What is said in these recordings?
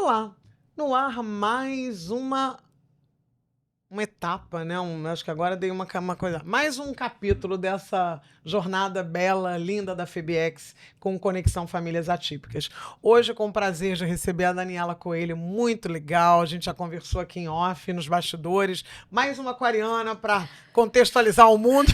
Vamos lá. No ar, mais uma etapa, né? Acho que agora dei uma coisa. Mais um capítulo dessa jornada bela, linda da FEBEX com Conexão Famílias Atípicas. Hoje, com o prazer de receber a Daniela Coelho, muito legal. A gente já conversou aqui em off, nos bastidores. Mais uma aquariana para contextualizar o mundo.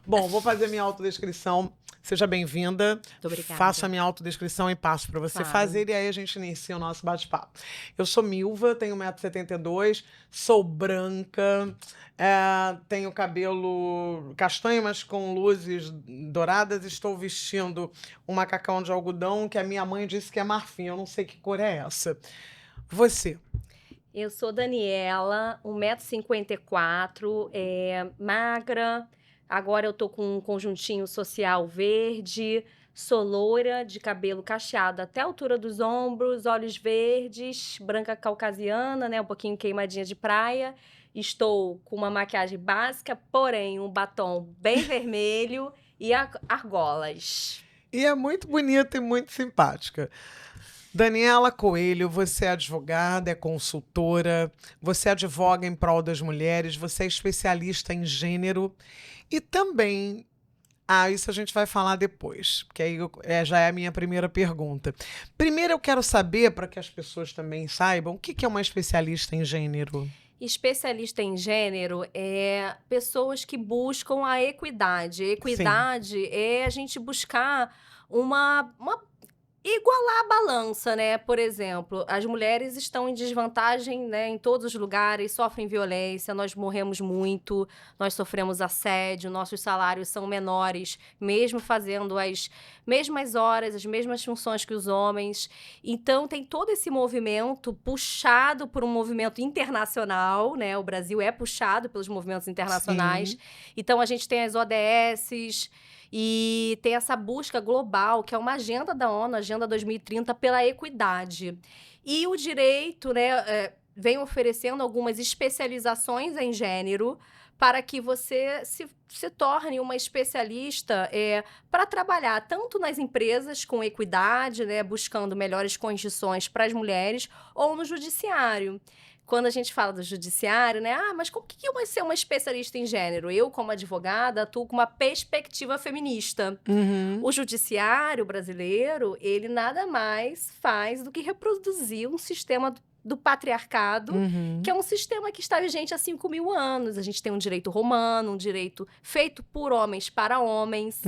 Bom, vou fazer minha autodescrição. Seja bem-vinda. Muito obrigada. Faça a minha autodescrição e passo para você Claro. fazer, e aí a gente inicia o nosso bate-papo. Eu sou Milva, tenho 1,72 m, sou branca, tenho cabelo castanho, mas com luzes douradas. Estou vestindo um macacão de algodão que a minha mãe disse que é marfim. Eu não sei que cor é essa. Você. Eu sou Daniela, 1,54 m, magra. Agora eu tô com um conjuntinho social verde. Sou loira, de cabelo cacheado até a altura dos ombros, olhos verdes, branca caucasiana, né? Um pouquinho queimadinha de praia. Estou com uma maquiagem básica, porém um batom bem vermelho e argolas. E é muito bonita e muito simpática. Daniela Coelho, você é advogada, é consultora, você advoga em prol das mulheres, você é especialista em gênero e também. Isso a gente vai falar depois, porque aí já é a minha primeira pergunta. Primeiro eu quero saber, para que as pessoas também saibam, o que é uma especialista em gênero? Especialista em gênero é pessoas que buscam a equidade. Equidade é a gente buscar igualar a balança, né? Por exemplo, as mulheres estão em desvantagem, né, em todos os lugares, sofrem violência, nós morremos muito, nós sofremos assédio, nossos salários são menores, mesmo fazendo as mesmas horas, as mesmas funções que os homens. Então, tem todo esse movimento puxado por um movimento internacional, né? O Brasil é puxado pelos movimentos internacionais. Sim. Então, a gente tem as ODSs. E tem essa busca global, que é uma agenda da ONU, Agenda 2030, pela equidade. E o direito, né, vem oferecendo algumas especializações em gênero para que você se torne uma especialista para trabalhar tanto nas empresas com equidade, né, buscando melhores condições para as mulheres, ou no judiciário. Quando a gente fala do judiciário, né? Mas como que eu vou ser uma especialista em gênero? Eu, como advogada, atuo com uma perspectiva feminista. Uhum. O judiciário brasileiro, ele nada mais faz do que reproduzir um sistema do patriarcado, que é um sistema que está vigente há 5.000 anos. A gente tem um direito romano, um direito feito por homens para homens.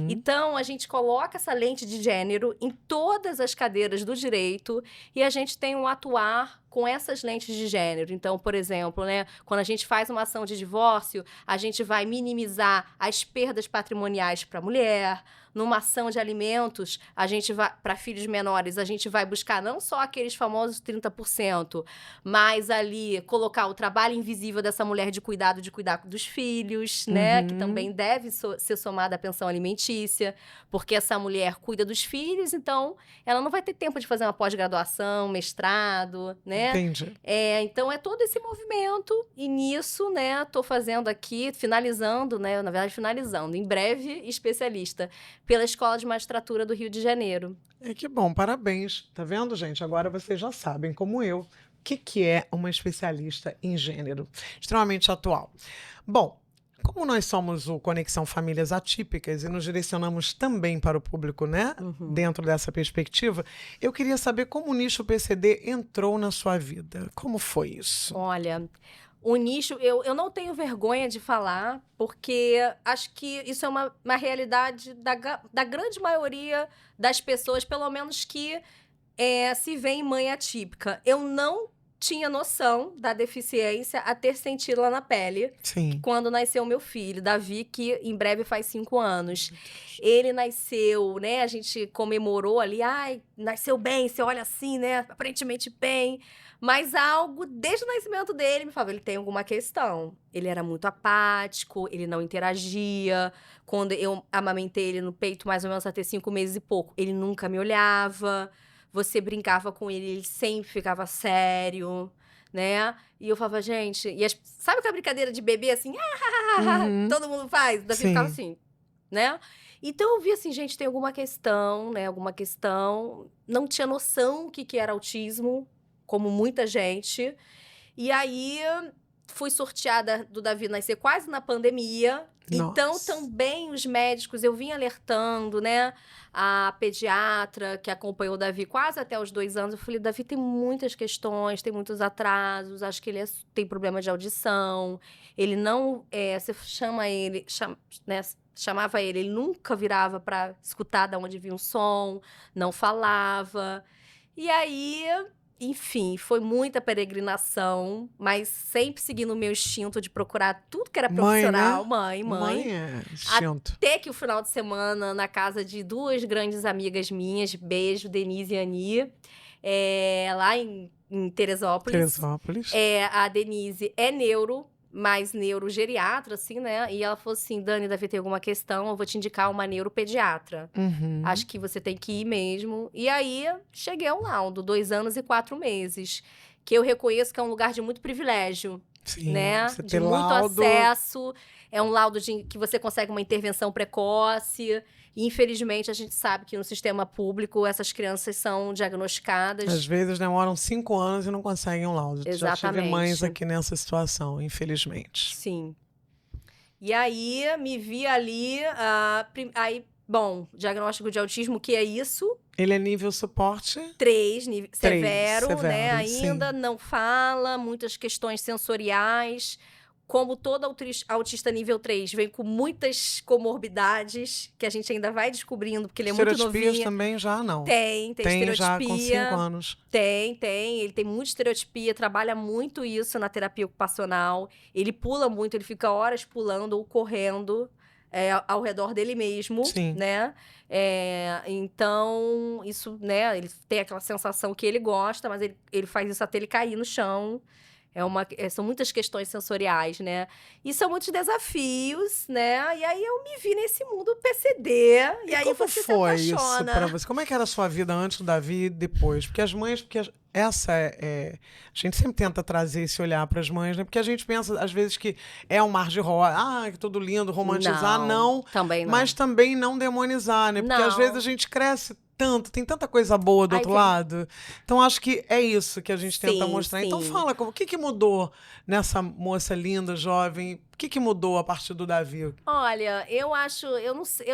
Então, a gente coloca essa lente de gênero em todas as cadeiras do direito e a gente tem um atuar com essas lentes de gênero. Então, por exemplo, né, quando a gente faz uma ação de divórcio, a gente vai minimizar as perdas patrimoniais para a mulher. Numa ação de alimentos, a gente vai para filhos menores, a gente vai buscar não só aqueles famosos 30%, mas ali colocar o trabalho invisível dessa mulher de cuidar dos filhos, né, que também deve ser somada à pensão alimentícia, porque essa mulher cuida dos filhos, então ela não vai ter tempo de fazer uma pós-graduação, mestrado, né? Entendi. Então é todo esse movimento e nisso, né, tô fazendo aqui, finalizando, né, na verdade finalizando, em breve especialista pela Escola de Magistratura do Rio de Janeiro. Que bom, parabéns. Tá vendo, gente? Agora vocês já sabem, como eu, o que é uma especialista em gênero. Extremamente atual. Bom, como nós somos o Conexão Famílias Atípicas e nos direcionamos também para o público, né? Dentro dessa perspectiva, eu queria saber como o nicho PCD entrou na sua vida. Como foi isso? Olha, o nicho, eu não tenho vergonha de falar, porque acho que isso é uma realidade da grande maioria das pessoas, pelo menos que se vê mãe atípica. Eu não tinha noção da deficiência até sentir lá na pele. Sim. Quando nasceu meu filho, Davi, que em breve faz 5 anos. Ele nasceu, né? A gente comemorou ali, nasceu bem, você olha assim, né? Aparentemente bem. Mas algo, desde o nascimento dele, me falava, ele tem alguma questão. Ele era muito apático, ele não interagia. Quando eu amamentei ele no peito, mais ou menos até 5 meses e pouco, ele nunca me olhava. Você brincava com ele, ele sempre ficava sério, né? E eu falava, gente... sabe aquela brincadeira de bebê assim? Todo mundo faz? Davi ficava assim, né? Então eu vi assim, gente, tem alguma questão, né? Alguma questão. Não tinha noção o que que era autismo, como muita gente. E aí fui sorteada do Davi nascer quase na pandemia. Então Nossa. também os médicos, eu vim alertando, né? A pediatra que acompanhou o Davi quase até os 2 anos, eu falei, Davi tem muitas questões, tem muitos atrasos, acho que ele tem problema de audição, ele não, você chama ele, né, chamava ele, ele nunca virava para escutar de onde vinha o som, não falava. E aí, enfim, foi muita peregrinação, mas sempre seguindo o meu instinto de procurar tudo que era Mãe, né? profissional, mãe. Mãe é instinto. Até que o final de semana, na casa de 2 grandes amigas minhas, beijo, Denise e Ani, lá em Teresópolis. Teresópolis. A Denise é mais neurogeriatra, assim, né? E ela falou assim, Dani, deve ter alguma questão, eu vou te indicar uma neuropediatra. Uhum. Acho que você tem que ir mesmo. E aí, cheguei ao laudo, 2 anos e 4 meses. Que eu reconheço que é um lugar de muito privilégio. Sim, Né? você De ter muito laudo... acesso. É um laudo que você consegue uma intervenção precoce. E, infelizmente, a gente sabe que no sistema público essas crianças são diagnosticadas. Às vezes demoram 5 anos e não conseguem um laudo. Exatamente. Já tive mães aqui nessa situação, infelizmente. Sim. E aí, me vi ali... Bom, diagnóstico de autismo, que é isso? Ele é nível suporte? 3, severo, né? sim. Ainda não fala, muitas questões sensoriais. Como todo autista nível 3, vem com muitas comorbidades, que a gente ainda vai descobrindo, porque ele é muito novinho. Estereotipias também já não? Tem estereotipia. Já com 5 anos. Tem. Ele tem muita estereotipia, trabalha muito isso na terapia ocupacional. Ele pula muito, ele fica horas pulando ou correndo ao redor dele mesmo, Sim. né? Então, isso, né? Ele tem aquela sensação que ele gosta, mas ele faz isso até ele cair no chão. São muitas questões sensoriais, né? E são muitos desafios, né? E aí eu me vi nesse mundo PCD. E aí como você foi se apaixona. Isso pra você? Como é que era a sua vida antes do Davi e depois? Porque as mães... a gente sempre tenta trazer esse olhar para as mães, né? Porque a gente pensa, às vezes, que é um mar de rosa. Que tudo lindo, romantizar. Não. Também não. Mas também não demonizar, né? Porque às vezes a gente cresce tanto, tem tanta coisa boa do outro lado. Então, acho que é isso que a gente tenta mostrar. Então, fala, o que mudou nessa moça linda, jovem? O que mudou a partir do Davi? Olha, eu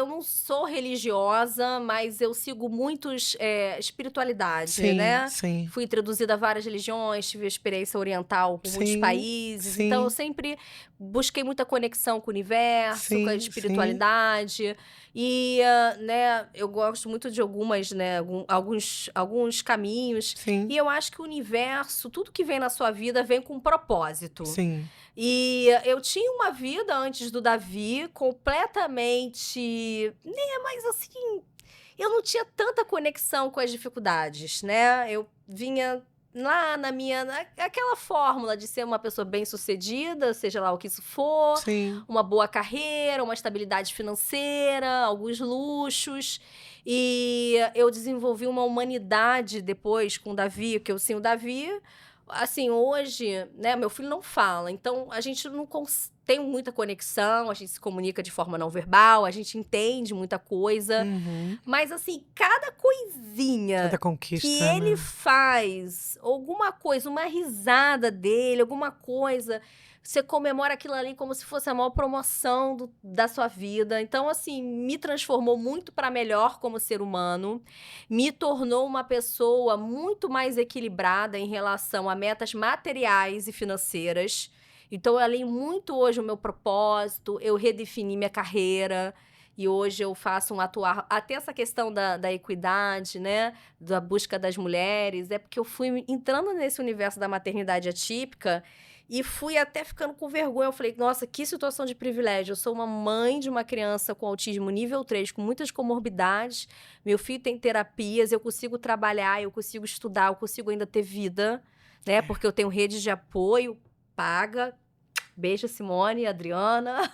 não sou religiosa, mas eu sigo muitos espiritualidade, né? Sim. Fui introduzida a várias religiões, tive experiência oriental por muitos países. Sim. Então, eu sempre busquei muita conexão com o universo, com a espiritualidade. E, né, eu gosto muito de alguns caminhos. Sim. E eu acho que o universo, tudo que vem na sua vida, vem com um propósito. Sim. E eu tinha uma vida antes do Davi completamente... né, mas assim, eu não tinha tanta conexão com as dificuldades, né? Eu vinha lá aquela fórmula de ser uma pessoa bem-sucedida, seja lá o que isso for. Sim. Uma boa carreira, uma estabilidade financeira, alguns luxos. E eu desenvolvi uma humanidade depois com o Davi, que o Davi... Assim, hoje, né, meu filho não fala, então a gente não tem muita conexão, a gente se comunica de forma não verbal, a gente entende muita coisa, mas assim, cada coisinha conquista, que ele faz, alguma coisa, uma risada dele, alguma coisa, você comemora aquilo ali como se fosse a maior promoção da sua vida. Então, assim, me transformou muito para melhor como ser humano. Me tornou uma pessoa muito mais equilibrada em relação a metas materiais e financeiras. Então, eu alinho muito hoje o meu propósito, eu redefini minha carreira. E hoje eu faço atuar... Até essa questão da equidade, né? Da busca das mulheres. É porque eu fui entrando nesse universo da maternidade atípica... E fui até ficando com vergonha. Eu falei, nossa, que situação de privilégio. Eu sou uma mãe de uma criança com autismo nível 3, com muitas comorbidades. Meu filho tem terapias, eu consigo trabalhar, eu consigo estudar, eu consigo ainda ter vida, né? Porque eu tenho rede de apoio, paga, Beijo, Simone e Adriana.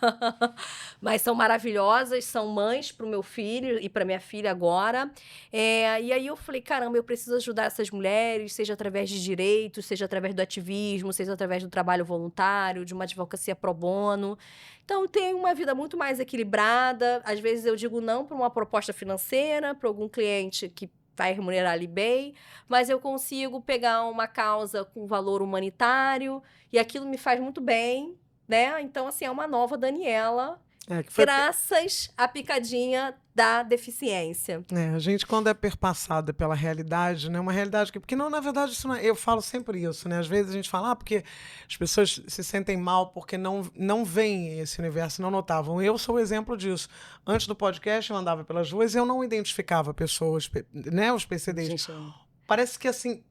Mas são maravilhosas, são mães para o meu filho e para minha filha agora. E aí eu falei, caramba, eu preciso ajudar essas mulheres, seja através de direitos, seja através do ativismo, seja através do trabalho voluntário, de uma advocacia pro bono. Então, eu tenho uma vida muito mais equilibrada. Às vezes eu digo não para uma proposta financeira, para algum cliente que vai remunerar ali bem, mas eu consigo pegar uma causa com valor humanitário e aquilo me faz muito bem, né? Então, assim, é uma nova Daniela, Que foi... graças à picadinha da deficiência. A gente, quando é perpassada pela realidade, né? Uma realidade que... Porque, não, na verdade, isso não é, eu falo sempre isso, né? Às vezes a gente fala, porque as pessoas se sentem mal porque não veem esse universo, não notavam. Eu sou o exemplo disso. Antes do podcast, eu andava pelas ruas e eu não identificava pessoas, né? Os PCDs. Gente, Parece que, assim,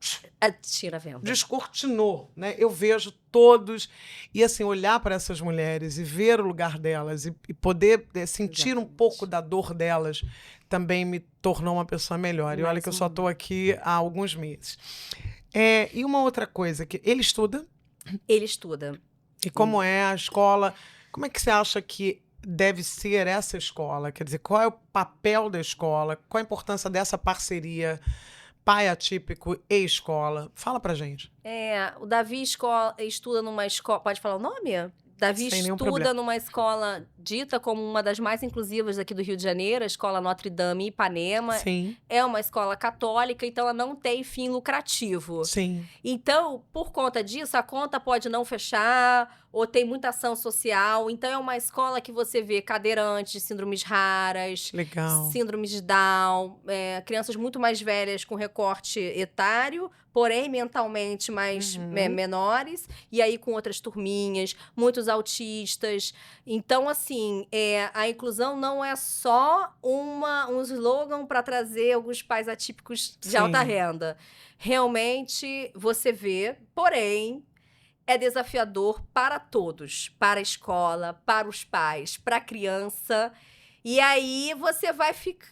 tira a venda. descortinou, né? Eu vejo todos e, assim, olhar para essas mulheres e ver o lugar delas e poder sentir um pouco da dor delas também me tornou uma pessoa melhor. E olha que eu só estou aqui há alguns meses. E uma outra coisa, que ele estuda? Ele estuda. E como é a escola? Como é que você acha que deve ser essa escola? Quer dizer, qual é o papel da escola? Qual a importância dessa parceria pai atípico e escola? Fala pra gente. O Davi estuda numa escola... Pode falar o nome? Davi estuda numa escola dita como uma das mais inclusivas aqui do Rio de Janeiro, a Escola Notre Dame Ipanema. Sim. É uma escola católica, então ela não tem fim lucrativo. Sim. Então, por conta disso, a conta pode não fechar ou tem muita ação social. Então, é uma escola que você vê cadeirantes, síndromes raras, legal, síndromes de Down, crianças muito mais velhas com recorte etário, porém mentalmente mais menores, e aí com outras turminhas, muitos autistas. Então, assim, a inclusão não é só um slogan para trazer alguns pais atípicos de alta renda. Realmente, você vê, porém, é desafiador para todos, para a escola, para os pais, para a criança. E aí você vai ficar...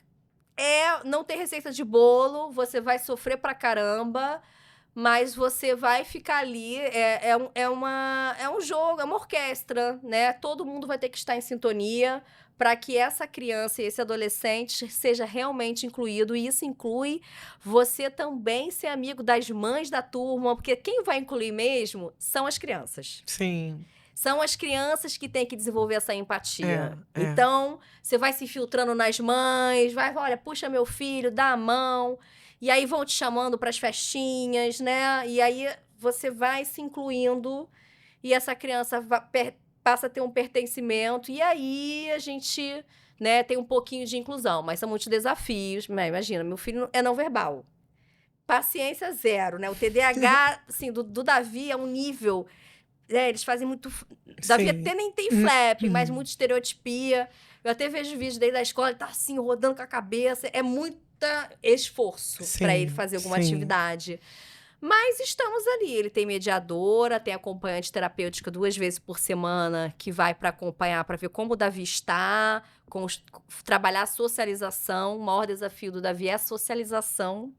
não tem receita de bolo, você vai sofrer pra caramba, mas você vai ficar ali. É um jogo, é uma orquestra, né? Todo mundo vai ter que estar em sintonia para que essa criança e esse adolescente seja realmente incluído. E isso inclui você também ser amigo das mães da turma, porque quem vai incluir mesmo são as crianças. Sim. São as crianças que têm que desenvolver essa empatia. Então, você vai se filtrando nas mães, olha, puxa meu filho, dá a mão. E aí vão te chamando para as festinhas, né? E aí você vai se incluindo e essa criança passa a ter um pertencimento. E aí a gente, né, tem um pouquinho de inclusão, mas são muitos desafios. Imagina, meu filho é não verbal. Paciência zero, né? O TDAH, assim, do Davi é um nível... eles fazem muito... Davi até nem tem flap, mas muita estereotipia. Eu até vejo vídeos dele da escola, ele tá assim, rodando com a cabeça. É muito esforço para ele fazer alguma atividade. Mas estamos ali. Ele tem mediadora, tem acompanhante terapêutica 2 vezes por semana, que vai para acompanhar, para ver como o Davi está, trabalhar a socialização. O maior desafio do Davi é a socialização.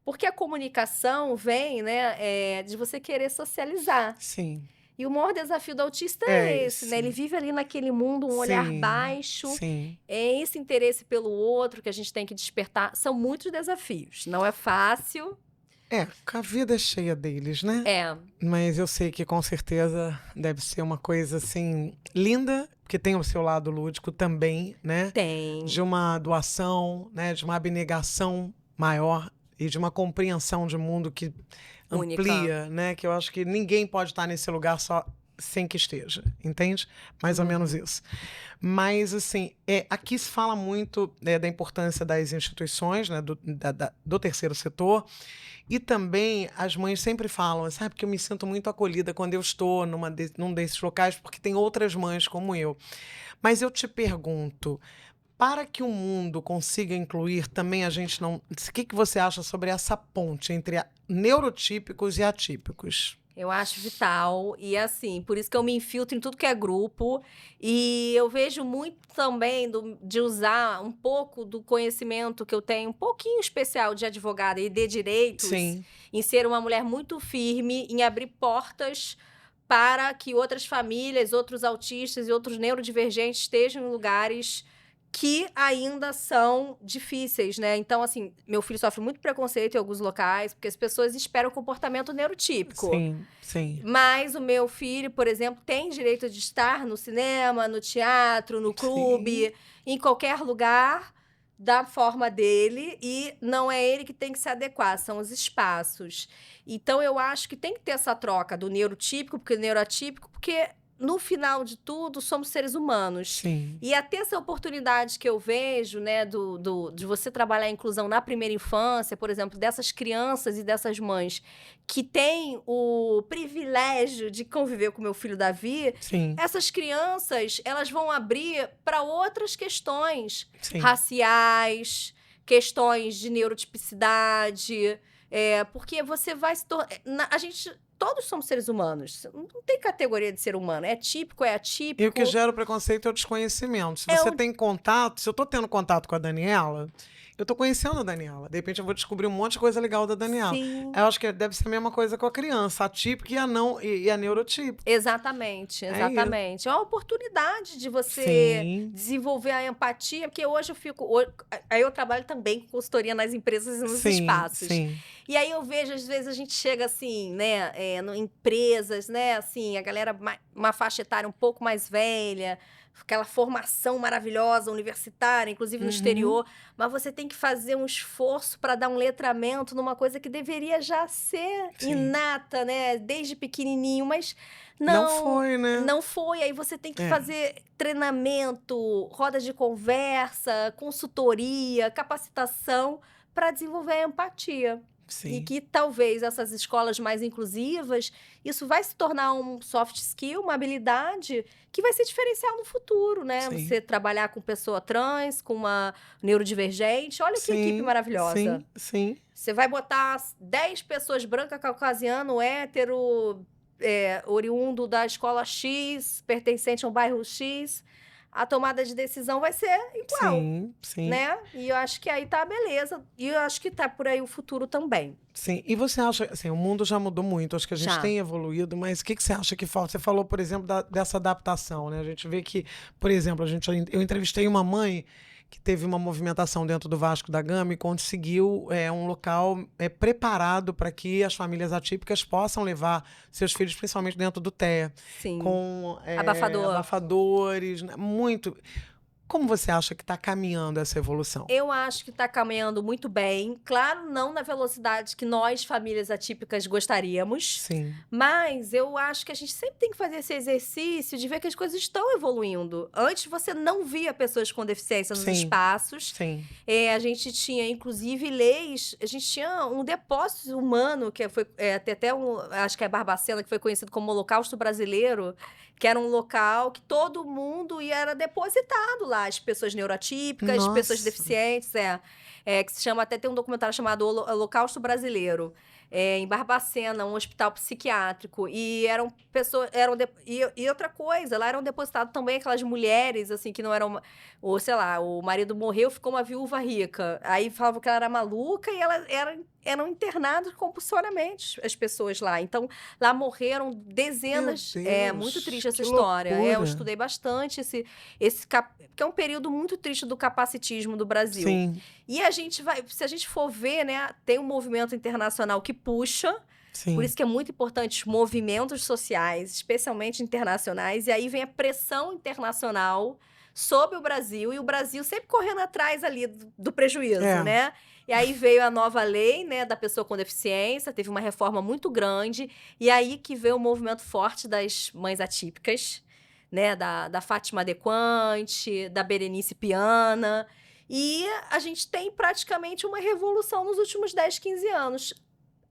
Porque a comunicação vem, né, de você querer socializar. Sim. E o maior desafio do autista é esse, né? Ele vive ali naquele mundo, um olhar baixo. Sim. É esse interesse pelo outro que a gente tem que despertar. São muitos desafios. Não é fácil. A vida é cheia deles, né? Mas eu sei que com certeza deve ser uma coisa, assim, linda, porque tem o seu lado lúdico também, né? Tem. De uma doação, né? De uma abnegação maior e de uma compreensão de mundo que amplia, né? Que eu acho que ninguém pode estar nesse lugar só sem que esteja, entende? Mais ou menos isso. Mas, assim, aqui se fala muito da importância das instituições, né? Do terceiro setor. E também as mães sempre falam, sabe, porque eu me sinto muito acolhida quando eu estou num desses locais, porque tem outras mães como eu. Mas eu te pergunto, para que o mundo consiga incluir também a gente não... O que você acha sobre essa ponte entre neurotípicos e atípicos? Eu acho vital. E, assim, por isso que eu me infiltro em tudo que é grupo. E eu vejo muito também de usar um pouco do conhecimento que eu tenho, um pouquinho especial de advogada e de direitos, em ser uma mulher muito firme, em abrir portas para que outras famílias, outros autistas e outros neurodivergentes estejam em lugares que ainda são difíceis, né? Então, assim, meu filho sofre muito preconceito em alguns locais, porque as pessoas esperam comportamento neurotípico. Sim, sim. Mas o meu filho, por exemplo, tem direito de estar no cinema, no teatro, no clube, em qualquer lugar, da forma dele, e não é ele que tem que se adequar, são os espaços. Então, eu acho que tem que ter essa troca do neurotípico, porque neuroatípico, porque no final de tudo, somos seres humanos. Sim. E até essa oportunidade que eu vejo, né, de você trabalhar a inclusão na primeira infância, por exemplo, dessas crianças e dessas mães que têm o privilégio de conviver com meu filho Davi, Sim. essas crianças, elas vão abrir para outras questões Sim. raciais, questões de neurotipicidade, porque você vai se tornar... A gente... Todos somos seres humanos. Não tem categoria de ser humano. É típico, é atípico. E o que gera o preconceito é o desconhecimento. Se você tem contato, se eu tô tendo contato com a Daniela, eu tô conhecendo a Daniela. De repente eu vou descobrir um monte de coisa legal da Daniela. Sim. Eu acho que deve ser a mesma coisa com a criança, a típica e a neurotípica. Exatamente, exatamente. É uma oportunidade de você desenvolver a empatia, porque hoje aí eu trabalho também com consultoria nas empresas e nos espaços. Sim. E aí eu vejo, às vezes, a gente chega assim, né, em empresas, né, assim, a galera, uma faixa etária um pouco mais velha, aquela formação maravilhosa, universitária, inclusive no exterior, mas você tem que fazer um esforço para dar um letramento numa coisa que deveria já ser inata, né, desde pequenininho, mas não foi, né? Não foi, aí você tem que fazer treinamento, rodas de conversa, consultoria, capacitação para desenvolver a empatia. Sim. E que talvez essas escolas mais inclusivas, isso vai se tornar um soft skill, uma habilidade que vai ser diferencial no futuro, né? Sim. Você trabalhar com pessoa trans, com uma neurodivergente, olha que equipe maravilhosa. Sim. Você vai botar 10 pessoas brancas, caucasiano, hétero, oriundo da escola X, pertencente a um bairro X, a tomada de decisão vai ser igual. Sim. Né? E eu acho que aí tá a beleza. E eu acho que tá por aí o futuro também. Sim. E você acha, assim, o mundo já mudou muito, acho que a gente tem evoluído, mas o que você acha que falta? Você falou, por exemplo, dessa adaptação, né? A gente vê que, por exemplo, eu entrevistei uma mãe que teve uma movimentação dentro do Vasco da Gama e conseguiu um local preparado para que as famílias atípicas possam levar seus filhos, principalmente dentro do TEA. Sim. Com abafadores, né? Muito... Como você acha que está caminhando essa evolução? Eu acho que está caminhando muito bem. Claro, não na velocidade que nós, famílias atípicas, gostaríamos. Sim. Mas eu acho que a gente sempre tem que fazer esse exercício de ver que as coisas estão evoluindo. Antes você não via pessoas com deficiência nos espaços. Sim. A gente tinha, inclusive, leis. A gente tinha um depósito humano, que foi até acho que é Barbacena, que foi conhecido como Holocausto Brasileiro, que era um local que todo mundo era depositado lá, as pessoas neurotípicas, as pessoas deficientes, que se chama, até tem um documentário chamado Holocausto Brasileiro, em Barbacena, um hospital psiquiátrico, e eram pessoas, e outra coisa, lá eram depositadas também aquelas mulheres, assim, que não eram, ou sei lá, o marido morreu, ficou uma viúva rica, aí falavam que ela era maluca e ela eram internadas compulsoriamente, as pessoas lá. Então, lá morreram dezenas. É muito triste essa história. Eu estudei bastante porque é um período muito triste do capacitismo do Brasil. Sim. E se a gente for ver, né, tem um movimento internacional que puxa. Sim. Por isso que é muito importante os movimentos sociais, especialmente internacionais, e aí vem a pressão internacional sobre o Brasil, e o Brasil sempre correndo atrás ali do prejuízo, né? E aí veio a nova lei, né, da pessoa com deficiência, teve uma reforma muito grande, e aí que veio o movimento forte das mães atípicas, né, da Fátima Adequante, da Berenice Piana, e a gente tem praticamente uma revolução nos últimos 10, 15 anos.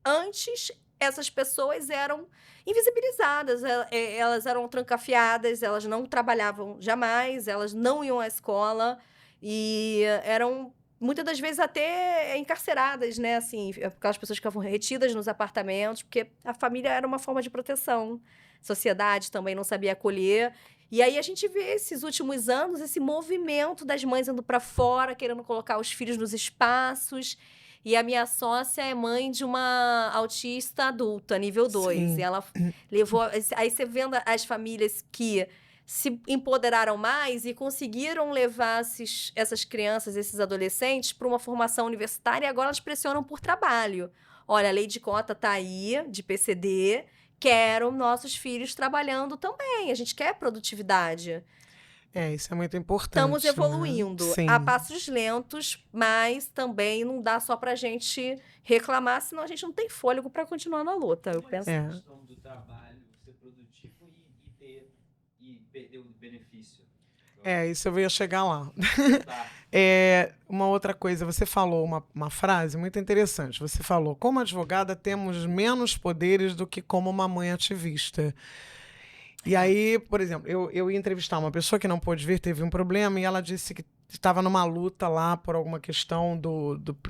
Antes, essas pessoas eram invisibilizadas, elas eram trancafiadas, elas não trabalhavam jamais, elas não iam à escola e eram muitas das vezes até encarceradas, né? Assim, aquelas pessoas que ficavam retidas nos apartamentos, porque a família era uma forma de proteção. A sociedade também não sabia acolher. E aí a gente vê esses últimos anos esse movimento das mães indo para fora, querendo colocar os filhos nos espaços. E a minha sócia é mãe de uma autista adulta, nível 2. Sim. E ela levou... Aí você vendo as famílias que se empoderaram mais e conseguiram levar essas crianças, esses adolescentes, para uma formação universitária, e agora elas pressionam por trabalho. Olha, a lei de cota tá aí, de PCD, quero nossos filhos trabalhando também, a gente quer produtividade. Isso é muito importante. Estamos evoluindo a Sim. passos lentos, mas também não dá só pra gente reclamar, senão a gente não tem fôlego para continuar na luta. Eu penso. A questão do trabalho, ser produtivo e perder o benefício. Isso eu ia chegar lá. Tá. Uma outra coisa, você falou uma frase muito interessante. Você falou, como advogada, temos menos poderes do que como uma mãe ativista. E aí, por exemplo, eu ia entrevistar uma pessoa que não pôde vir, teve um problema, e ela disse que estava numa luta lá por alguma questão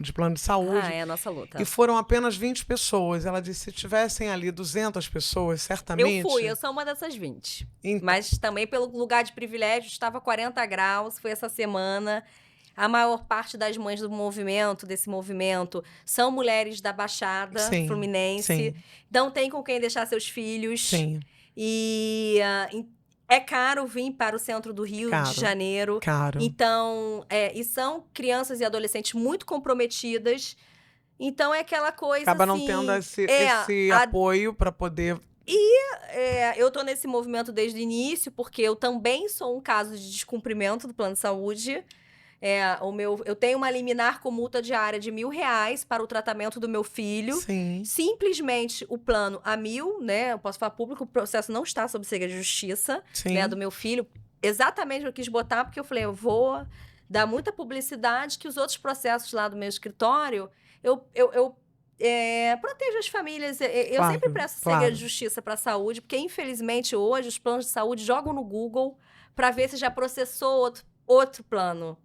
de plano de saúde. É a nossa luta. E foram apenas 20 pessoas. Ela disse, se tivessem ali 200 pessoas, certamente... Eu sou uma dessas 20. Então, Mas também pelo lugar de privilégio, estava 40 graus, foi essa semana. A maior parte das mães desse movimento, são mulheres da Baixada Fluminense. sim. Não tem com quem deixar seus filhos. Sim. E é caro vir para o centro do Rio de Janeiro. Caro. Então, e são crianças e adolescentes muito comprometidas. Então, é aquela coisa Acaba assim... não tendo esse apoio para poder... eu tô nesse movimento desde o início, porque eu também sou um caso de descumprimento do plano de saúde. Eu tenho uma liminar com multa diária de R$1.000 para o tratamento do meu filho. Sim. Simplesmente o plano a 1.000, né? Eu posso falar público, o processo não está sob segredo de justiça, né? Do meu filho. Exatamente eu quis botar, porque eu falei, eu vou dar muita publicidade, que os outros processos lá do meu escritório, eu protejo as famílias. Eu sempre presto segredo de justiça para a saúde, porque infelizmente hoje os planos de saúde jogam no Google para ver se já processou outro plano.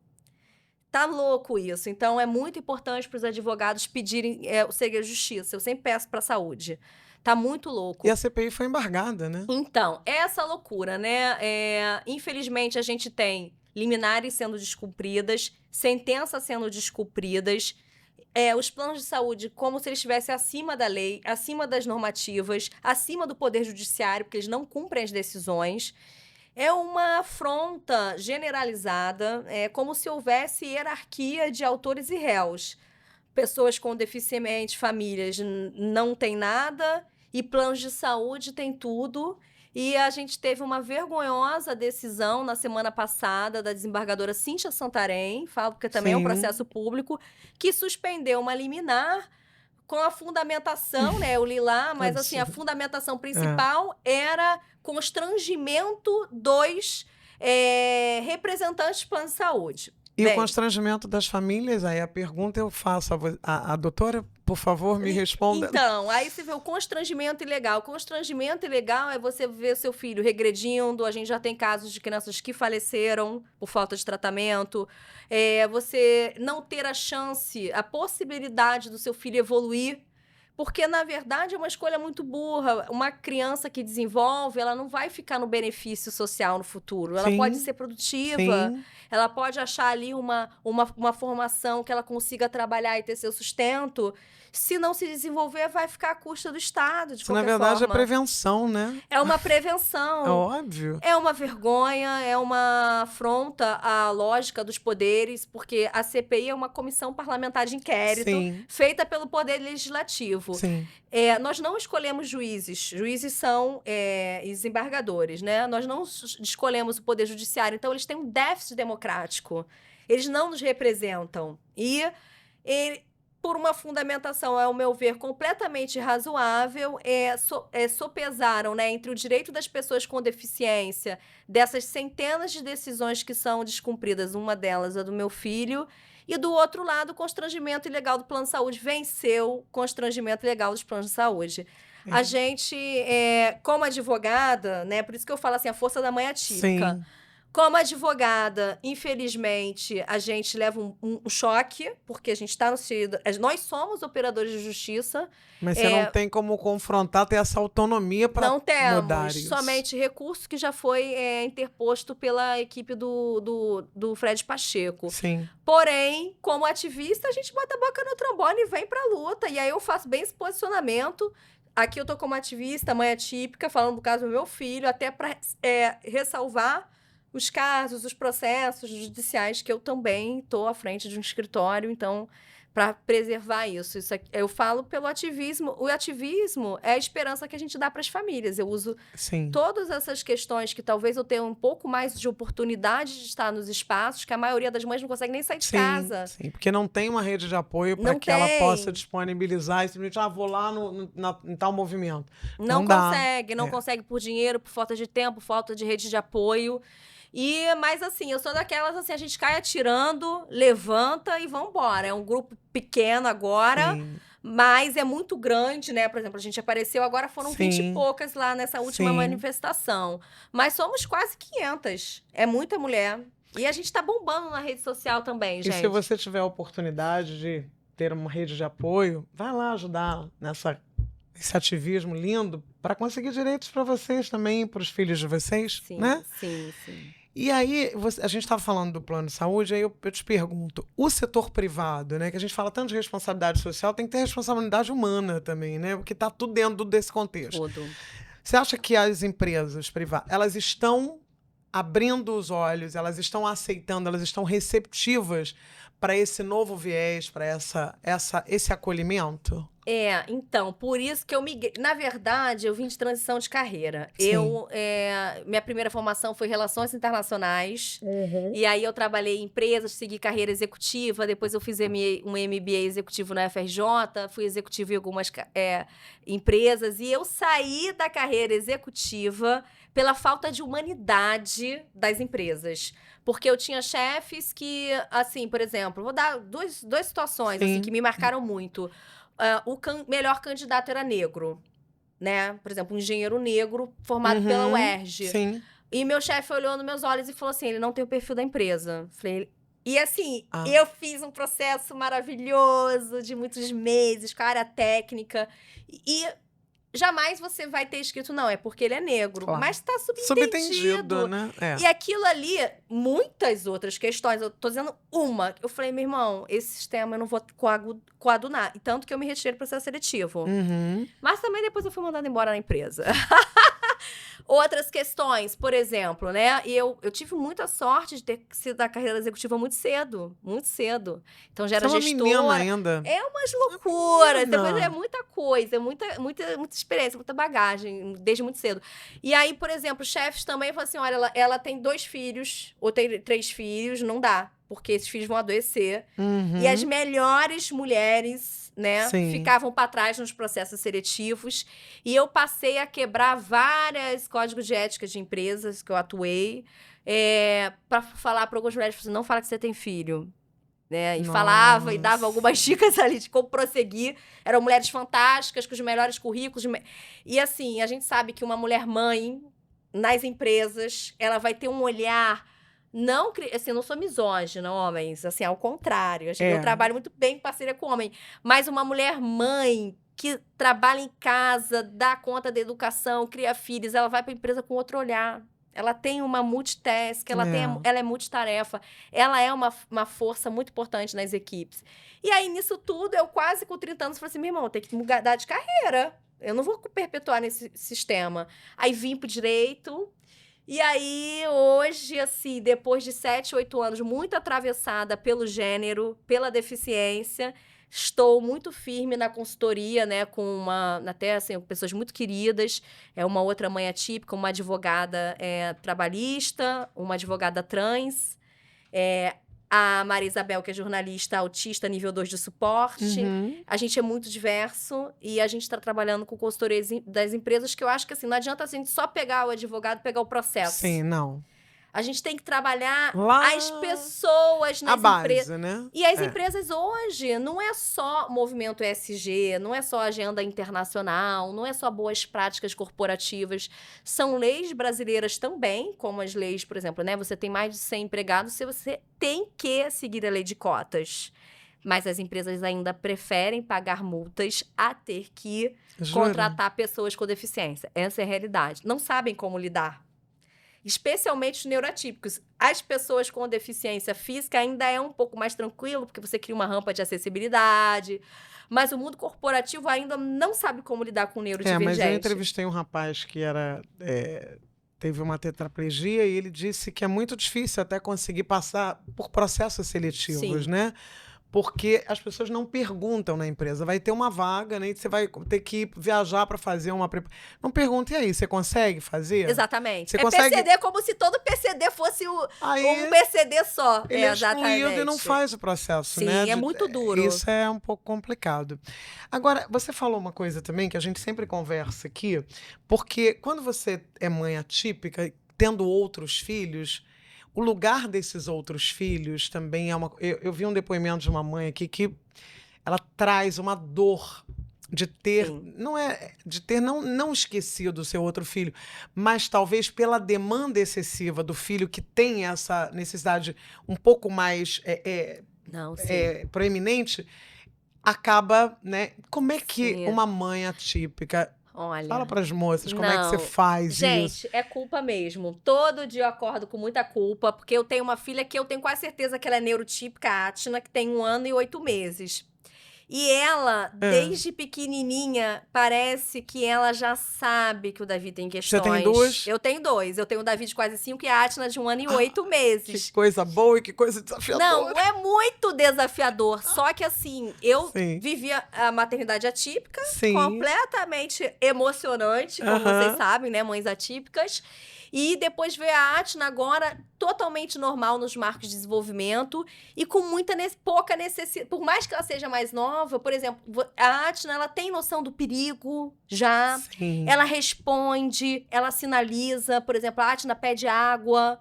Tá louco isso. Então, é muito importante para os advogados pedirem o segredo de justiça. Eu sempre peço para a saúde. Tá muito louco. E a CPI foi embargada, né? Então, essa loucura, né? Infelizmente, a gente tem liminares sendo descumpridas, sentenças sendo descumpridas, os planos de saúde como se eles estivessem acima da lei, acima das normativas, acima do poder judiciário, porque eles não cumprem as decisões. É uma afronta generalizada, como se houvesse hierarquia de autores e réus. Pessoas com deficiente, famílias não têm nada e planos de saúde têm tudo. E a gente teve uma vergonhosa decisão na semana passada da desembargadora Cíntia Santarém, falo porque também é um processo público, que suspendeu uma liminar com a fundamentação, né? Eu li lá, mas assim, a fundamentação principal era constrangimento dos representantes do plano de saúde. E o constrangimento das famílias, aí a pergunta eu faço a doutora, por favor, me responda. Então, aí você vê o constrangimento ilegal. O constrangimento ilegal é você ver seu filho regredindo. A gente já tem casos de crianças que faleceram por falta de tratamento. Você não ter a possibilidade do seu filho evoluir. Porque, na verdade, é uma escolha muito burra. Uma criança que desenvolve, ela não vai ficar no benefício social no futuro. Ela pode ser produtiva, ela pode achar ali uma formação que ela consiga trabalhar e ter seu sustento. Se não se desenvolver, vai ficar à custa do Estado, de qualquer forma. Na verdade, é prevenção, né? É uma prevenção. É óbvio. É uma vergonha, é uma afronta à lógica dos poderes, porque a CPI é uma comissão parlamentar de inquérito feita pelo Poder Legislativo. Nós não escolhemos juízes. Juízes são desembargadores, né? Nós não escolhemos o Poder Judiciário, então eles têm um déficit democrático. Eles não nos representam. Por uma fundamentação, ao meu ver, completamente razoável, sopesaram, né, entre o direito das pessoas com deficiência, dessas centenas de decisões que são descumpridas, uma delas é do meu filho, e do outro lado, o constrangimento ilegal do plano de saúde venceu o constrangimento ilegal dos planos de saúde. A gente, como advogada, né, por isso que eu falo assim, a força da mãe atípica. Como advogada, infelizmente, a gente leva um choque, porque a gente está no... Nós somos operadores de justiça. Mas você não tem como confrontar, ter essa autonomia para Não temos, mudar isso. somente recurso que já foi interposto pela equipe do Fred Pacheco. Sim. Porém, como ativista, a gente bota a boca no trombone e vem pra luta. E aí eu faço bem esse posicionamento. Aqui eu tô como ativista, mãe atípica, falando do caso do meu filho, até para ressalvar os casos, os processos judiciais, que eu também estou à frente de um escritório, então, para preservar isso. Isso aqui, eu falo pelo ativismo. O ativismo é a esperança que a gente dá para as famílias. Eu uso todas essas questões que talvez eu tenha um pouco mais de oportunidade de estar nos espaços, que a maioria das mães não consegue nem sair de casa. Sim, porque não tem uma rede de apoio para que ela possa disponibilizar e simplesmente, vou lá em tal movimento. Não consegue, não consegue por dinheiro, por falta de tempo, falta de rede de apoio. Mas assim, eu sou daquelas, assim, a gente cai atirando, levanta e vambora. É um grupo pequeno agora, mas é muito grande, né? Por exemplo, a gente apareceu, agora foram 20 e poucas lá nessa última manifestação. Mas somos quase 500. É muita mulher. E a gente tá bombando na rede social também, gente. E se você tiver a oportunidade de ter uma rede de apoio, vai lá ajudar esse ativismo lindo para conseguir direitos para vocês também, para os filhos de vocês, né? Sim. E aí, a gente estava falando do plano de saúde, aí eu te pergunto, o setor privado, né, que a gente fala tanto de responsabilidade social, tem que ter responsabilidade humana também, né, porque está tudo dentro desse contexto. Tudo. Você acha que as empresas privadas, elas estão abrindo os olhos, elas estão aceitando, elas estão receptivas para esse novo viés, para esse acolhimento? Então, por isso que eu migrei. Na verdade, eu vim de transição de carreira. Minha primeira formação foi Relações Internacionais. E aí eu trabalhei em empresas, segui carreira executiva. Depois eu fiz um MBA executivo na FRJ, fui executivo em algumas empresas. E eu saí da carreira executiva pela falta de humanidade das empresas. Porque eu tinha chefes que, assim, por exemplo, vou dar duas situações assim, que me marcaram muito. O melhor candidato era negro, né? Por exemplo, um engenheiro negro formado pela UERJ. Sim. E meu chefe olhou nos meus olhos e falou assim, ele não tem o perfil da empresa. Falei, e assim, eu fiz um processo maravilhoso de muitos meses com a área técnica. E jamais você vai ter escrito, não, é porque ele é negro. Claro. Mas tá subentendido, né? E aquilo ali, muitas outras questões, eu tô dizendo uma. Eu falei, meu irmão, esse sistema eu não vou coadunar. E tanto que eu me retirei do processo seletivo. Mas também depois eu fui mandada embora na empresa. Outras questões, por exemplo, né? E eu tive muita sorte de ter sido da carreira executiva muito cedo. Muito cedo. Então já era gestora. Menina ainda. É umas loucuras. Depois é muita coisa, muita experiência, muita bagagem, desde muito cedo. E aí, por exemplo, chefes também falam assim, olha, ela tem 2 filhos, ou tem 3 filhos, não dá. Porque esses filhos vão adoecer. E as melhores mulheres, né, ficavam para trás nos processos seletivos. E eu passei a quebrar vários códigos de ética de empresas que eu atuei, para falar para algumas mulheres, não fala que você tem filho. Né? E falava e dava algumas dicas ali de como prosseguir. Eram mulheres fantásticas, com os melhores currículos. E assim, a gente sabe que uma mulher mãe, nas empresas, ela vai ter um olhar... Não, assim, eu não sou misógina, homens, assim, ao contrário. Eu trabalho muito bem em parceria com homem. Mas uma mulher mãe que trabalha em casa, dá conta da educação, cria filhos, ela vai para a empresa com outro olhar. Ela tem uma multitask, ela é multitarefa. Ela é uma força muito importante nas equipes. E aí, nisso tudo, eu quase com 30 anos falei assim, meu irmão, eu tenho que mudar de carreira. Eu não vou perpetuar nesse sistema. Aí vim pro direito... E aí, hoje, assim, depois de 7, 8 anos, muito atravessada pelo gênero, pela deficiência, estou muito firme na consultoria, né, com até, assim, pessoas muito queridas, uma outra mãe atípica, uma advogada trabalhista, uma advogada trans, a Maria Isabel, que é jornalista autista nível 2 de suporte. A gente é muito diverso e a gente está trabalhando com consultoria das empresas, que eu acho que assim, não adianta a gente só pegar o advogado, pegar o processo. Sim, não. A gente tem que trabalhar Lá as pessoas a nas base, empresas. né? E as É. empresas hoje não é só movimento ESG, não é só agenda internacional, não é só boas práticas corporativas. São leis brasileiras também, como as leis, por exemplo, né? Você tem mais de 100 empregados, você tem que seguir a lei de cotas. Mas as empresas ainda preferem pagar multas a ter que Jura? contratar pessoas com deficiência. Essa é a realidade. Não sabem como lidar. Especialmente os neuroatípicos. As pessoas com deficiência física ainda é um pouco mais tranquilo, porque você cria uma rampa de acessibilidade. Mas o mundo corporativo ainda não sabe como lidar com o Mas neurodivergente. eu entrevistei um rapaz que teve uma tetraplegia e ele disse que é muito difícil até conseguir passar por processos seletivos, Sim. né? Porque as pessoas não perguntam na empresa. Vai ter uma vaga, né? E você vai ter que viajar para fazer uma... Não pergunta, e aí, você consegue fazer? Exatamente. Você é consegue- PCD como se todo PCD fosse Aí um PCD só. ele é excluído exatamente. e não faz o processo, Sim, né? é muito duro. Isso é um pouco complicado. Agora, você falou uma coisa também que a gente sempre conversa aqui, porque quando você é mãe atípica, tendo outros filhos, o lugar desses outros filhos também é uma... Eu vi um depoimento de uma mãe aqui que ela traz uma dor de ter, Sim. não esquecido o seu outro filho, mas talvez pela demanda excessiva do filho que tem essa necessidade um pouco mais Não, sim. proeminente, acaba, né? Como é que Sim. uma mãe atípica... Olha. Fala para as moças, como é que você Não. faz isso? Gente, é culpa mesmo. Todo dia eu acordo com muita culpa, porque eu tenho uma filha que eu tenho quase certeza que ela é neurotípica, a Atna, que tem 1 ano e 8 meses. E ela, desde pequenininha, parece que ela já sabe que o Davi tem questões. tem 2? Eu tenho 2. Eu tenho o Davi de quase 5 e a Atna de 1 ano e 8 meses. Que coisa boa e que coisa desafiadora. Não, é muito desafiador. Só que assim, eu Sim. vivia a maternidade atípica, Sim. completamente emocionante, como vocês sabem, né? Mães atípicas. E depois veio a Atna agora totalmente normal nos marcos de desenvolvimento e com pouca necessidade. Por mais que ela seja mais nova, por exemplo, a Atna, ela tem noção do perigo já. Sim. Ela responde, ela sinaliza. Por exemplo, a Atna pede água.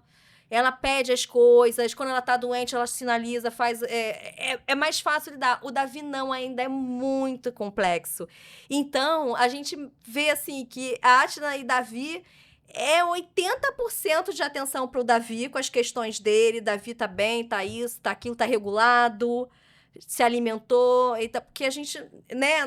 Ela pede as coisas, quando ela tá doente, ela sinaliza, faz... É mais fácil lidar. O Davi não, ainda é muito complexo. Então, a gente vê, assim, que a Atna e Davi é 80% de atenção pro Davi, com as questões dele. Davi tá bem, tá isso, tá aquilo, tá regulado, se alimentou. Porque a gente, né,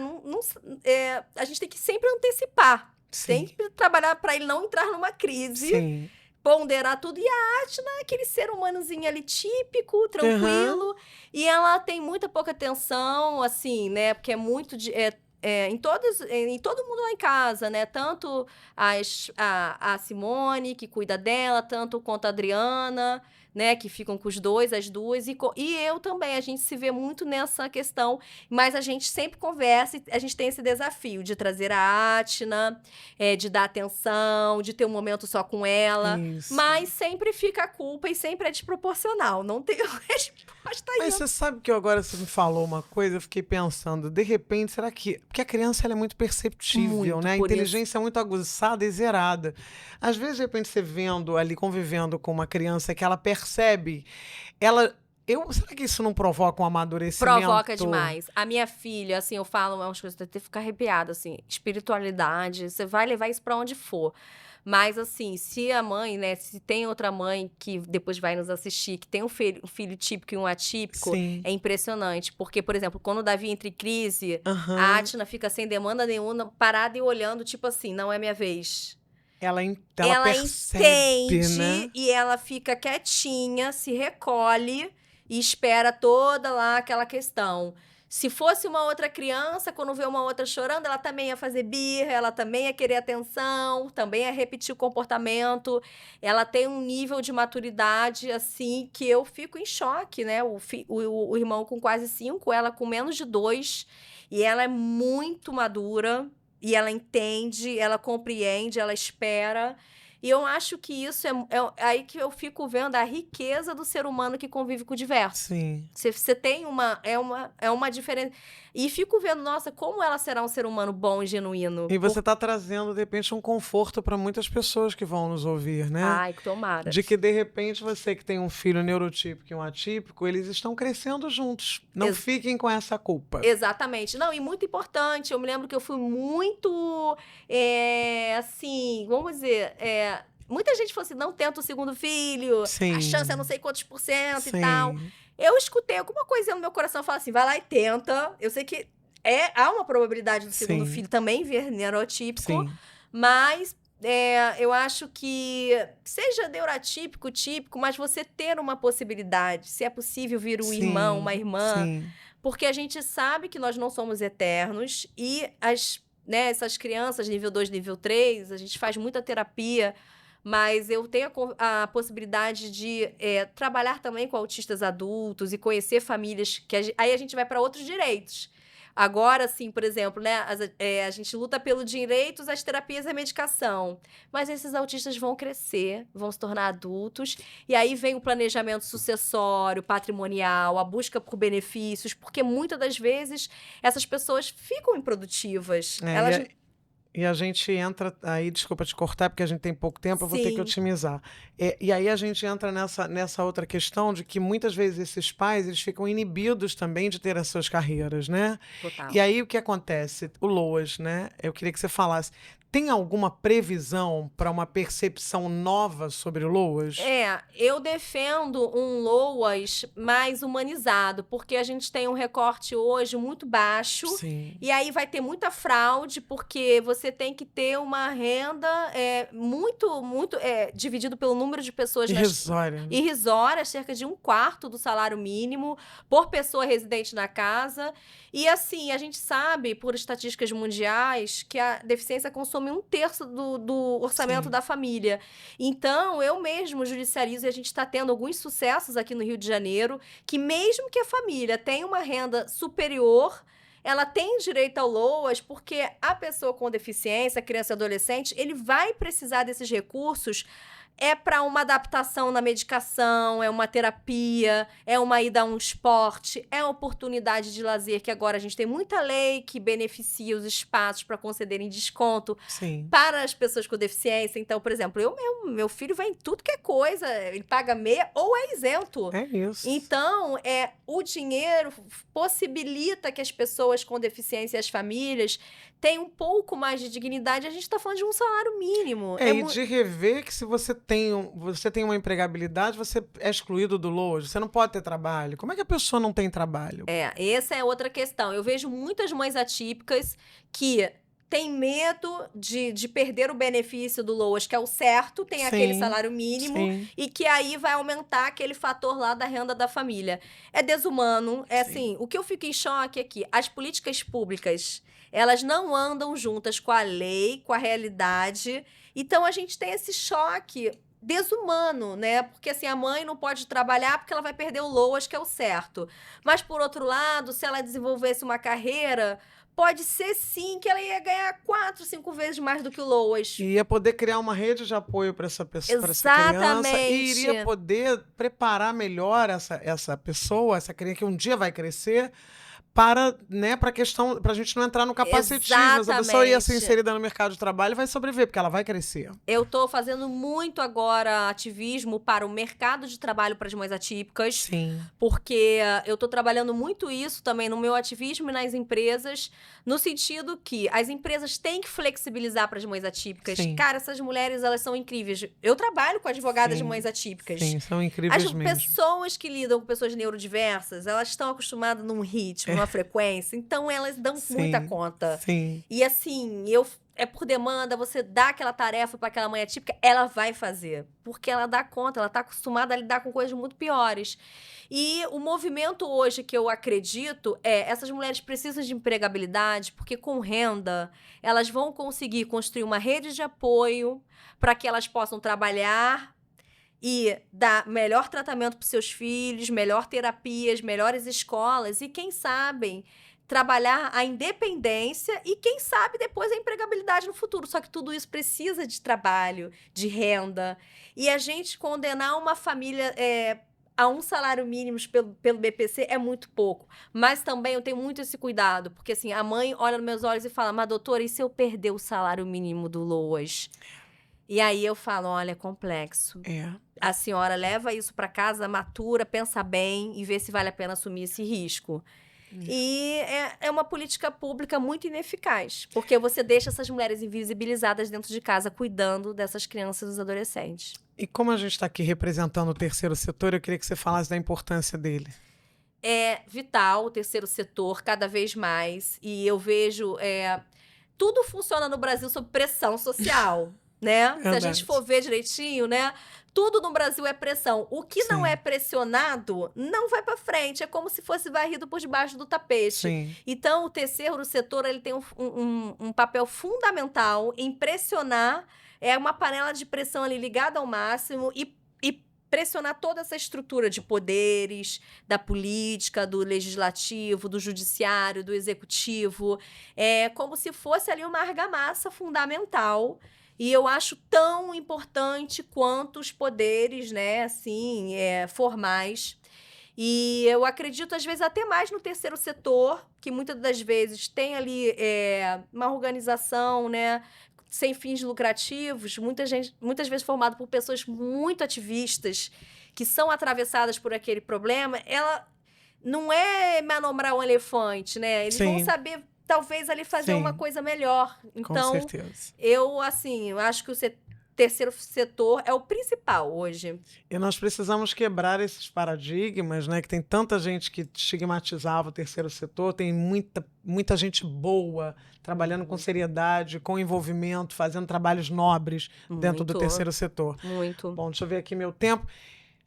a gente tem que sempre antecipar. Sim. Sempre trabalhar para ele não entrar numa crise. Sim. Ponderar tudo. E a Atna é aquele ser humanozinho ali típico, tranquilo. E ela tem muita pouca atenção, assim, né? Porque é muito... em todo mundo lá em casa, né? Tanto a Simone, que cuida dela, tanto quanto a Adriana, né? Que ficam com os dois, as duas. E eu também. A gente se vê muito nessa questão. Mas a gente sempre conversa e a gente tem esse desafio de trazer a Atna, de dar atenção, de ter um momento só com ela. Isso. Mas sempre fica a culpa e sempre é desproporcional. Não tenho resposta Mas ainda. você sabe que agora você me falou uma coisa, eu fiquei pensando, de repente, será que... Porque a criança ela é muito perceptível, Muito, né? A por inteligência é muito aguçada e zerada. Às vezes, de repente, você vendo ali, convivendo com uma criança que ela percebe, será que isso não provoca um amadurecimento? Provoca demais. A minha filha, assim, eu falo umas coisas, até ficar arrepiada, assim, espiritualidade, você vai levar isso pra onde for. Mas, assim, se a mãe, né, se tem outra mãe que depois vai nos assistir, que tem um filho típico e um atípico, Sim. é impressionante. Porque, por exemplo, quando o Davi entra em crise, Aham. a Atna fica sem demanda nenhuma, parada e olhando, tipo assim, não é minha vez. Ela percebe, entende, né? e ela fica quietinha, se recolhe e espera toda lá aquela questão. Se fosse uma outra criança, quando vê uma outra chorando, ela também ia fazer birra, ela também ia querer atenção, também ia repetir o comportamento. Ela tem um nível de maturidade, assim, que eu fico em choque, né? O irmão com quase 5, ela com menos de 2. E ela é muito madura, e ela entende, ela compreende, ela espera. E eu acho que isso é aí que eu fico vendo a riqueza do ser humano que convive com o diverso. Sim. Você tem uma diferença. E fico vendo, nossa, como ela será um ser humano bom e genuíno. E você está trazendo, de repente, um conforto para muitas pessoas que vão nos ouvir, né? Ai, que tomara. De que, de repente, você que tem um filho neurotípico e um atípico, eles estão crescendo juntos. Não fiquem com essa culpa. Exatamente. Não, e muito importante, eu me lembro que eu fui muito, assim, vamos dizer, muita gente falou assim, não tenta o segundo filho, Sim. a chance é não sei quantos por cento Sim. e tal. Eu escutei alguma coisa no meu coração falar assim, vai lá e tenta. Eu sei que há uma probabilidade do segundo Sim. filho também vir neurotípico, Sim. mas eu acho que seja neurotípico, típico, mas você ter uma possibilidade, se é possível vir um Sim. irmão, uma irmã, Sim. porque a gente sabe que nós não somos eternos e essas crianças nível 2, nível 3, a gente faz muita terapia, mas eu tenho a possibilidade de trabalhar também com autistas adultos e conhecer famílias, aí a gente vai para outros direitos. Agora, sim, por exemplo, né, a gente luta pelo direitos às terapias e à medicação, mas esses autistas vão crescer, vão se tornar adultos, e aí vem o planejamento sucessório, patrimonial, a busca por benefícios, porque muitas das vezes essas pessoas ficam improdutivas. E a gente entra aí, desculpa te cortar, porque a gente tem pouco tempo, eu vou ter que Sim. otimizar. E aí a gente entra nessa outra questão de que muitas vezes esses pais, eles ficam inibidos também de ter as suas carreiras, né? Total. E aí o que acontece? O LOAS, né? Eu queria que você falasse. Tem alguma previsão para uma percepção nova sobre o LOAS? Eu defendo um LOAS mais humanizado, porque a gente tem um recorte hoje muito baixo. Sim. E aí vai ter muita fraude, porque você tem que ter uma renda muito dividido pelo número de pessoas Irrisória. irrisória, cerca de 1/4 do salário mínimo por pessoa residente na casa. E assim, a gente sabe, por estatísticas mundiais, que a deficiência consome 1/3 do orçamento Sim. da família. Então, eu mesmo judicializo, e a gente está tendo alguns sucessos aqui no Rio de Janeiro, que mesmo que a família tenha uma renda superior, ela tem direito ao LOAS, porque a pessoa com deficiência, a criança e adolescente, ele vai precisar desses recursos para uma adaptação na medicação, é uma terapia, é uma ida a um esporte, é oportunidade de lazer, que agora a gente tem muita lei que beneficia os espaços para concederem desconto Sim. para as pessoas com deficiência. Então, por exemplo, meu filho vai em tudo que é coisa, ele paga meia ou é isento. É isso. Então, o dinheiro possibilita que as pessoas com deficiência e as famílias tenham um pouco mais de dignidade. A gente está falando de um salário mínimo. E de rever que se você tem uma empregabilidade, você é excluído do LOAS, você não pode ter trabalho. Como é que a pessoa não tem trabalho? Essa é outra questão. Eu vejo muitas mães atípicas que têm medo de perder o benefício do LOAS, que é o certo, tem aquele salário mínimo, Sim. e que aí vai aumentar aquele fator lá da renda da família. É desumano. Assim, o que eu fico em choque é que as políticas públicas, elas não andam juntas com a lei, com a realidade. Então, a gente tem esse choque desumano, né? Porque assim, a mãe não pode trabalhar porque ela vai perder o LOAS, que é o certo. Mas, por outro lado, se ela desenvolvesse uma carreira, pode ser sim que ela ia ganhar 4, 5 vezes mais do que o LOAS. E ia poder criar uma rede de apoio para essa pessoa, para essa Exatamente. criança, e iria poder preparar melhor essa pessoa, essa criança que um dia vai crescer, para a gente não entrar no capacitismo. Essa pessoa ia ser inserida no mercado de trabalho e vai sobreviver, porque ela vai crescer. Eu tô fazendo muito agora ativismo para o mercado de trabalho para as mães atípicas. Sim. Porque eu tô trabalhando muito isso também no meu ativismo e nas empresas, no sentido que as empresas têm que flexibilizar para as mães atípicas. Sim. Cara, essas mulheres, elas são incríveis. Eu trabalho com advogadas de mães atípicas. Sim, são incríveis mesmo. As pessoas que lidam com pessoas neurodiversas, elas estão acostumadas num ritmo, numa frequência, então elas dão muita conta. Sim. E assim, por demanda, você dá aquela tarefa para aquela mãe atípica, ela vai fazer. Porque ela dá conta, ela tá acostumada a lidar com coisas muito piores. E o movimento hoje que eu acredito essas mulheres precisam de empregabilidade, porque com renda, elas vão conseguir construir uma rede de apoio para que elas possam trabalhar e dar melhor tratamento para seus filhos, melhor terapias, melhores escolas e, quem sabe, trabalhar a independência e, quem sabe, depois a empregabilidade no futuro. Só que tudo isso precisa de trabalho, de renda. E a gente condenar uma família a um salário mínimo pelo BPC é muito pouco. Mas também eu tenho muito esse cuidado, porque assim, a mãe olha nos meus olhos e fala, mas doutora, e se eu perder o salário mínimo do LOAS? E aí eu falo, olha, é complexo. A senhora leva isso para casa, matura, pensa bem e vê se vale a pena assumir esse risco. E é uma política pública muito ineficaz, porque você deixa essas mulheres invisibilizadas dentro de casa, cuidando dessas crianças e dos adolescentes. E como a gente está aqui representando o terceiro setor, eu queria que você falasse da importância dele. É vital o terceiro setor, cada vez mais. E eu vejo... tudo funciona no Brasil sob pressão social, né? Se a gente for ver direitinho, né? Tudo no Brasil é pressão. O que não é pressionado não vai para frente. É como se fosse varrido por debaixo do tapete. Sim. Então, o terceiro setor ele tem um papel fundamental em pressionar. É uma panela de pressão ali ligada ao máximo e pressionar toda essa estrutura de poderes, da política, do legislativo, do judiciário, do executivo. É como se fosse ali uma argamassa fundamental. E eu acho tão importante quanto os poderes, né, assim, formais. E eu acredito, às vezes, até mais no terceiro setor, que muitas das vezes tem ali uma organização, né, sem fins lucrativos, muitas vezes formado por pessoas muito ativistas, que são atravessadas por aquele problema. Ela não é manobrar um elefante, né? Eles vão saber... talvez ali fazer uma coisa melhor. Então, com certeza. eu acho que o terceiro setor é o principal hoje. E nós precisamos quebrar esses paradigmas, né? Que tem tanta gente que estigmatizava o terceiro setor, tem muita gente boa, trabalhando com seriedade, com envolvimento, fazendo trabalhos nobres dentro do terceiro setor. Muito. Bom, deixa eu ver aqui meu tempo.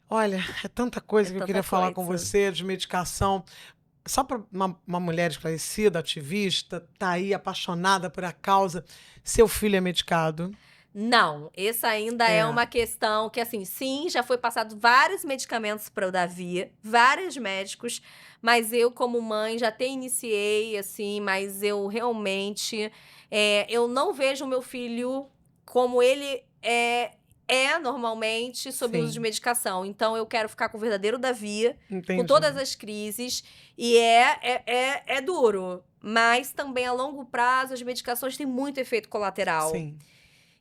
Olha, é tanta coisa que eu queria falar com você, de medicação. Só para uma mulher esclarecida, ativista, tá aí apaixonada por a causa, seu filho é medicado? Não, essa ainda é uma questão que, assim, sim, já foi passado vários medicamentos para o Davi, vários médicos, mas eu, como mãe, já até iniciei, assim, mas eu realmente, eu não vejo o meu filho como ele normalmente sob uso de medicação. Então, eu quero ficar com o verdadeiro Davi, com todas as crises, e é duro, mas também a longo prazo as medicações têm muito efeito colateral. Sim.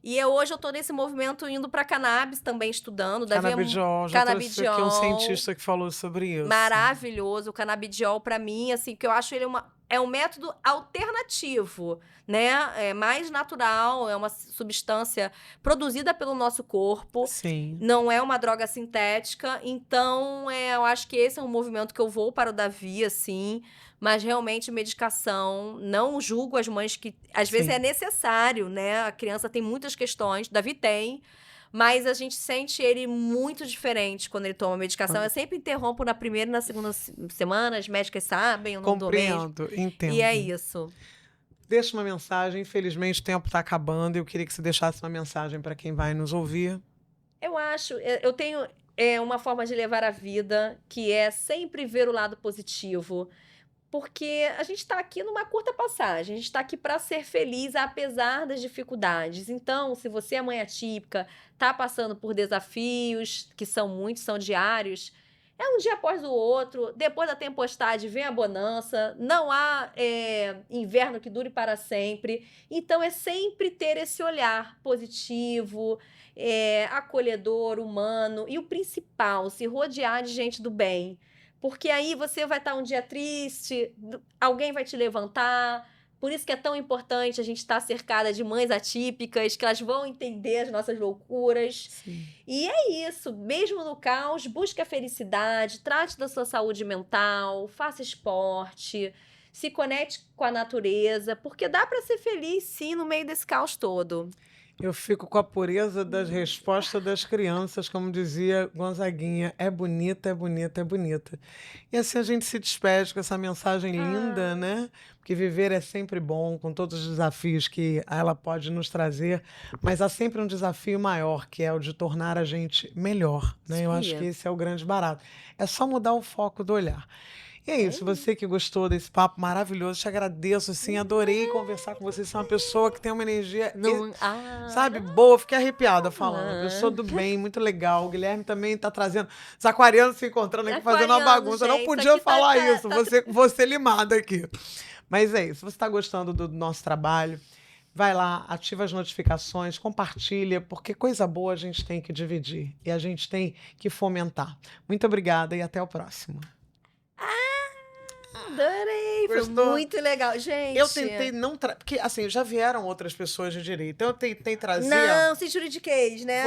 E hoje eu tô nesse movimento indo para cannabis também, estudando. Canabidiol, já trouxe aqui um cientista que falou sobre isso. Maravilhoso, o canabidiol para mim, assim, que eu acho ele um método alternativo, né? É mais natural, é uma substância produzida pelo nosso corpo. Sim. Não é uma droga sintética. Então, eu acho que esse é um movimento que eu vou para o Davi, assim. Mas, realmente, medicação, não julgo as mães que... Às vezes é necessário, né? A criança tem muitas questões, Davi tem... Mas a gente sente ele muito diferente quando ele toma medicação. Eu sempre interrompo na primeira e na segunda semana, as médicas sabem, eu não dou mesmo. Compreendo, entendo. E é isso. Deixa uma mensagem, infelizmente o tempo está acabando, eu queria que você deixasse uma mensagem para quem vai nos ouvir. Eu tenho uma forma de levar a vida que é sempre ver o lado positivo. Porque a gente está aqui numa curta passagem, a gente está aqui para ser feliz apesar das dificuldades. Então, se você é mãe atípica, está passando por desafios, que são muitos, são diários, é um dia após o outro, depois da tempestade vem a bonança, não há inverno que dure para sempre. Então, é sempre ter esse olhar positivo, acolhedor, humano, e o principal, se rodear de gente do bem. Porque aí você vai estar um dia triste, alguém vai te levantar. Por isso que é tão importante a gente estar cercada de mães atípicas, que elas vão entender as nossas loucuras. Sim. E é isso, mesmo no caos, busque a felicidade, trate da sua saúde mental, faça esporte, se conecte com a natureza, porque dá para ser feliz, sim, no meio desse caos todo. Eu fico com a pureza das respostas das crianças, como dizia Gonzaguinha, é bonita, é bonita, é bonita. E assim a gente se despede com essa mensagem linda, né? Porque viver é sempre bom, com todos os desafios que ela pode nos trazer, mas há sempre um desafio maior, que é o de tornar a gente melhor, né? Eu acho que esse é o grande barato. É só mudar o foco do olhar. E é isso, você que gostou desse papo maravilhoso, te agradeço, assim, adorei conversar com você. Você é uma pessoa que tem uma energia, sabe, boa. Fiquei arrepiada falando. Pessoa do bem, muito legal. O Guilherme também tá trazendo os aquarianos se encontrando aqui, fazendo uma bagunça. Não gente, podia aqui falar isso, você limada aqui. Mas é isso, se você tá gostando do nosso trabalho, vai lá, ativa as notificações, compartilha, porque coisa boa a gente tem que dividir e a gente tem que fomentar. Muito obrigada e até o próximo. Adorei, foi Gostou? muito legal. Gente... Eu tentei não... Porque, assim, já vieram outras pessoas de direito. Então, eu tentei trazer... Não, sem juridiquês, né?